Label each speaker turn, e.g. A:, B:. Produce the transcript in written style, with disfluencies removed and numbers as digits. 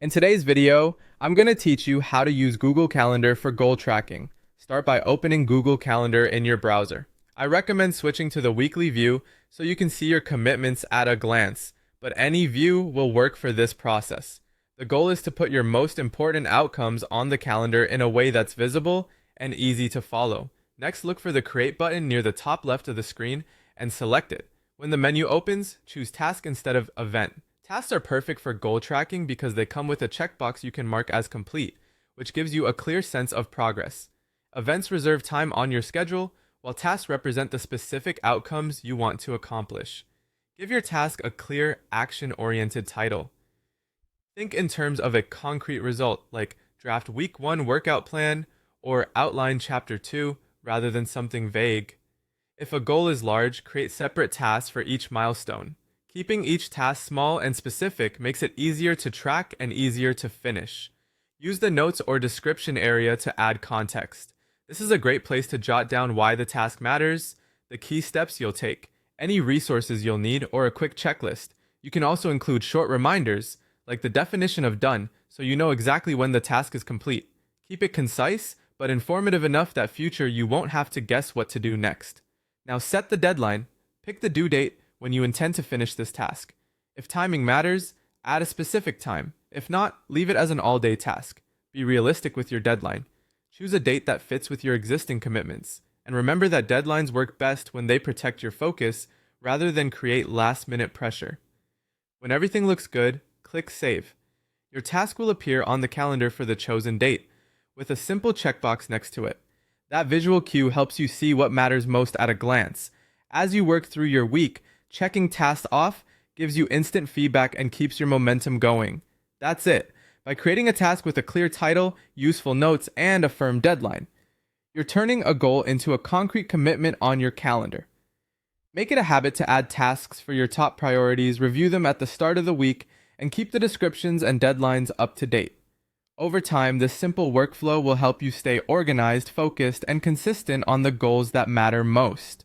A: In today's video, I'm going to teach you how to use Google Calendar for goal tracking. Start by opening Google Calendar in your browser. I recommend switching to the weekly view so you can see your commitments at a glance, but any view will work for this process. The goal is to put your most important outcomes on the calendar in a way that's visible and easy to follow. Next, look for the Create button near the top left of the screen and select it. When the menu opens, choose Task instead of Event. Tasks are perfect for goal tracking because they come with a checkbox you can mark as complete, which gives you a clear sense of progress. Events reserve time on your schedule, while tasks represent the specific outcomes you want to accomplish. Give your task a clear, action-oriented title. Think in terms of a concrete result, like draft week 1 workout plan or outline chapter 2, rather than something vague. If a goal is large, create separate tasks for each milestone. Keeping each task small and specific makes it easier to track and easier to finish. Use the notes or description area to add context. This is a great place to jot down why the task matters, the key steps you'll take, any resources you'll need, or a quick checklist. You can also include short reminders, like the definition of done, so you know exactly when the task is complete. Keep it concise, but informative enough that future you won't have to guess what to do next. Now set the deadline. Pick the due date when you intend to finish this task. If timing matters, add a specific time. If not, leave it as an all-day task. Be realistic with your deadline. Choose a date that fits with your existing commitments. And remember that deadlines work best when they protect your focus rather than create last-minute pressure. When everything looks good, click Save. Your task will appear on the calendar for the chosen date, with a simple checkbox next to it. That visual cue helps you see what matters most at a glance. As you work through your week, checking tasks off gives you instant feedback and keeps your momentum going. That's it. By creating a task with a clear title, useful notes, and a firm deadline, you're turning a goal into a concrete commitment on your calendar. Make it a habit to add tasks for your top priorities, review them at the start of the week, and keep the descriptions and deadlines up to date. Over time, this simple workflow will help you stay organized, focused, and consistent on the goals that matter most.